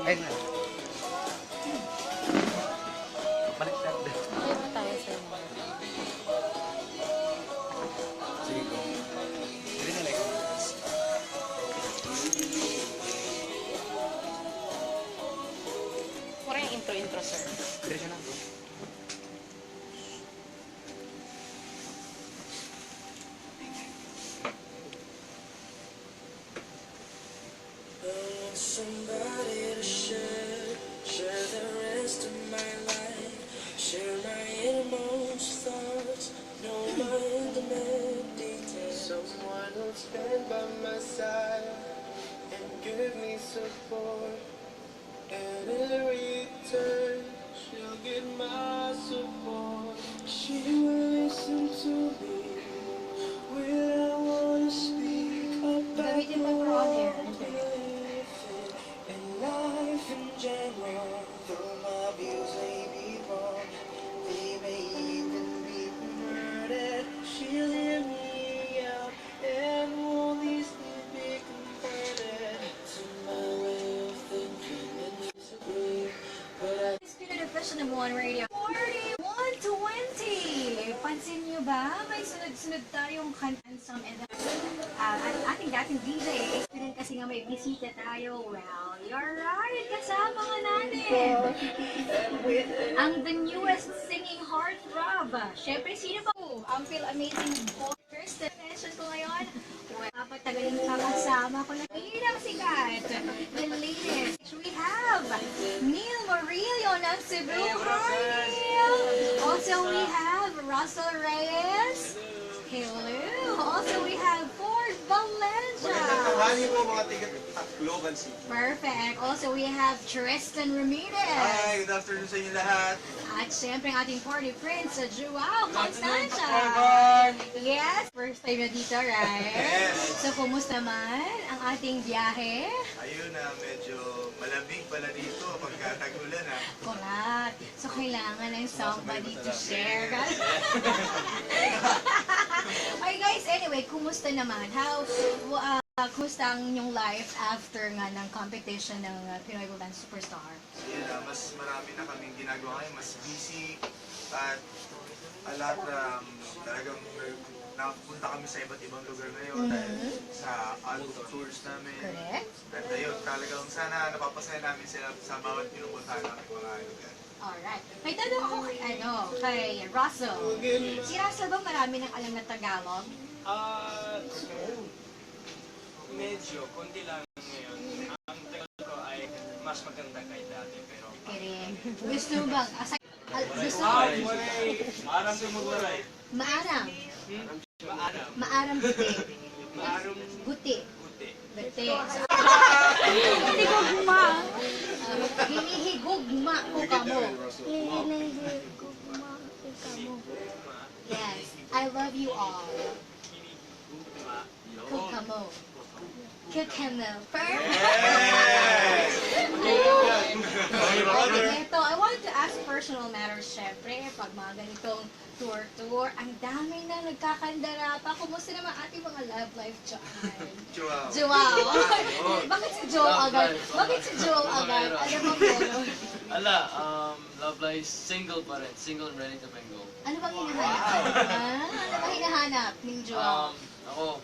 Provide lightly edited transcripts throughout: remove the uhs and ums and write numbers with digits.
Ay, na. Baliktad. Ano ba tayo sa inyo? Sige ko. Hindi na like. Mura yung intro, sir. Diretso na. Somebody to share the rest of my life, share my innermost thoughts, know my intimate details. Someone who'll stand by my side and give me support, and in return, she'll get my support. She will listen to me when I wanna speak about Gamitin mo for on air. life in general. Though my views may be wrong, they may even be perverted, she'll hear me out and won't easily be converted to my way of thinking and disagree. But I Spirit of Fish on the One Radio. 4120! Pansin niyo ba? May sunod-sunod tayong handsome and ang ating dating DJ. Experience kasi nga may bisita tayo. Well, you're right. Kasama nga natin. Ang the newest singing heartthrob. Siyempre, sino ba? Ang feel amazing voice. First mention ko ngayon. Well, papatagalin pa kasama ko na sikat. The latest. We have Neil Morillo ng Cebu. Hi, Neil! Also, we have Russell Reyes. Hello. Also, we have Ford Valencia. Tanghali po mga tigat at Global City. Perfect. Also, we have Tristan Ramirez. Hi, good afternoon sa inyo lahat. At syempre, ang ating party prince, Joao Constancia. Yes, first time na dito, right? Yes. So, kumusta naman ang ating biyahe? Ayun na, medyo malamig pala dito pagka tag-ulan ha. Correct. So, kailangan ng somebody to share. Okay guys, anyway, kumusta naman? Kumusta ang inyong life after nga ng competition ng Pinoy Band Superstar? Yun na, mas marami na kaming ginagawa ngayon, mas busy at a lot talagang napunta kami sa iba't ibang lugar ngayon dahil sa album tours namin. Correct. At ayun, talagang sana napapasaya namin sila sa bawat pinupuntahan namin mga lugar. Alright. May tanong ako kay Russell. Si Russell ba marami nang alam na Tagalog? Medyo, konti lang ngayon. Ang tagal ko ay mas maganda kay dati, pero... Kiring. Gusto mo bang? Gusto mo? Maaram sumuguray. Maarang. Maaram. Maaram guti. Maaram Guti. puti. Guti. Hinihigugma. Hinihigugma ko kamo. Hinihigugma ko kamo. Yes. I love you all. Hinigugma. Kukamo. Kukamo. Perfect. Ito, I wanted to ask personal matters, syempre, pag mga ganitong tour, ang dami na nagkakandara pa. Kumusta naman ating mga love life dyan? Joao. Joao. Bakit si Joel agad? Bakit si Joel agad? Ano bang meron? Ala, love life, single pa rin. Single and ready to mingle. Ano bang hinahanap? Ano bang hinahanap ni Joel? Ako,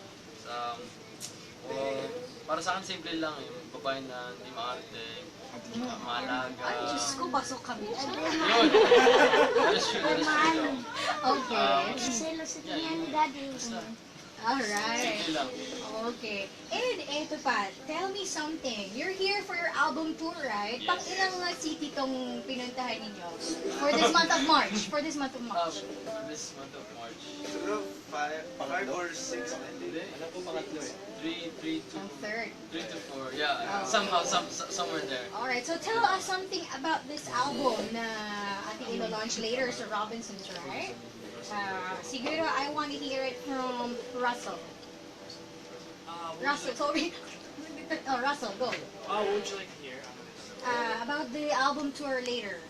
para sa akin simple lang, yung babae na hindi maarte, maalaga. Ay, Diyos ko, basok kami. Yun! That's true. Okay. Basta, Alright. simple lang. Okay. And eto pa, tell me something. You're here for your album tour, right? Yes. Pang ilang city tong pinuntahan ninyo? For this month of March. For this month of March. This month of March. Siguro 5 or 6 na Hindi. Ano po pangatlo eh? 3 to Ang third. 3 to 4. Yeah, Oh. somehow, somewhere there. Alright, so tell us something about this album na ating ilo-launch later sa Robinsons, right? Siguro, I want to hear it from Russell. Russell, sorry. Oh, Russell, go. What would you like to hear? About the album tour later.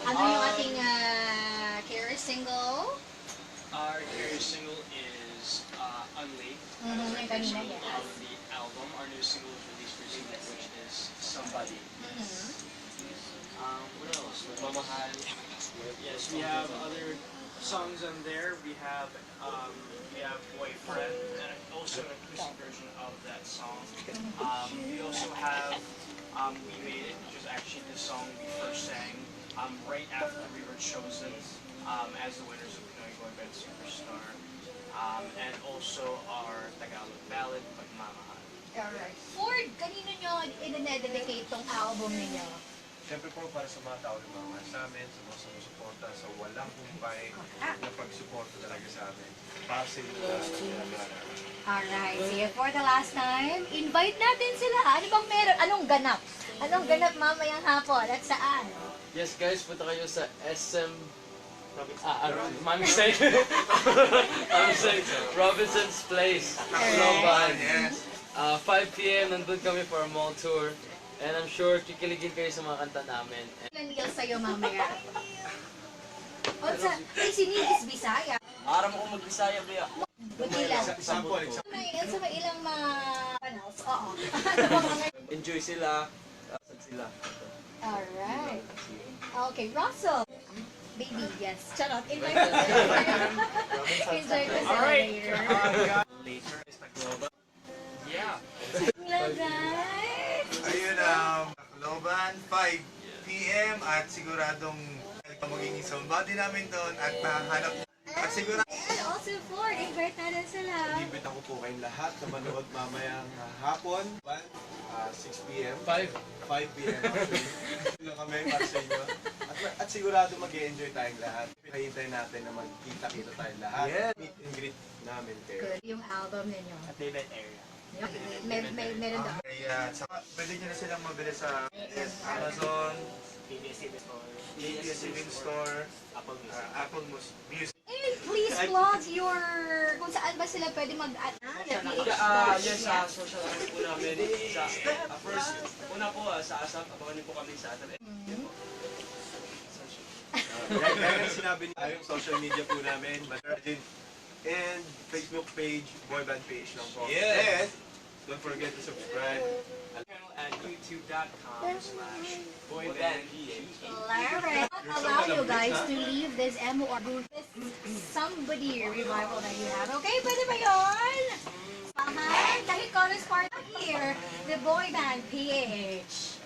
Ano yung ating career single? Our career single is Unlate. Yung kanina, Single yes. of the album. Our new single was released recently, which is Somebody Somebody. What else? Nagmamahal. Yes, we have other songs on there. We have Boyfriend, and also an acoustic version of that song. We also have We Made It, which is actually the song we first sang right after we were chosen as the winners of Pinoy Boy Band Superstar. And also our Tagalog ballad, Pagmamahal. Alright. Ford, kanino nyo i-dedicate tong album ninyo? Siyempre po para sa mga tao na mga sa amin, sa mga sumusuporta, sa walang humpay na pagsuporta talaga sa amin. Para sa inyo lahat. Alright, sige, for the last time, invite natin sila. Ano bang meron? Anong ganap? Anong ganap mamayang hapon? At saan? Yes guys, punta kayo sa SM Mami say Robinson's Place, Loban. Yes. 5 p.m. nandun kami for a mall tour. And I'm sure kikiligin kayo sa mga kanta namin. Ilan nil sa'yo mamaya? O sa, ay sinigis Bisaya. Aram ko mag-Bisaya, Bea. Buti lang. Example. May ilang mga panels. Oo. Ano ba mga... Enjoy sila. Sag sila. Alright. Okay, Russell. Baby, yes. Charot. Invite ko sila. Enjoy ko sila later. Later is Tacloban. Yeah. Hello guys! Ayun, Loban, 5 p.m. at siguradong magiging somebody namin doon at mahanap at sigurado And also Ford, invite natin sila. Ibig ako po kayong lahat na manood mamayang hapon, 6 p.m. 5 p.m. actually. Lang kami para sa inyo. At sigurado mag-enjoy tayong lahat. Hintay natin na magkita-kita tayong lahat. Yeah. Meet and greet namin kayo. Good. Yung album ninyo. At David area. Meron daw. Kaya pwede nyo na silang mabili sa Amazon, PBS Store. ABS Living Store, Apple Music. Apple Music. And please plug your... Kung saan ba sila pwede Yes, sa social media po namin. First, una po sa ASAP. Abangan niyo po kami sa ASAP. Kaya sinabi niya yung social media po namin, Virgin, and Facebook page, Boyband PH lang po. Yeah. And don't forget to subscribe. Channel at youtube.com/boybandph. Larry, allow you guys to leave this MOR booth. This somebody revival that you have. Okay, pwede ba yun? Dahil chorus part here, the boy band PH.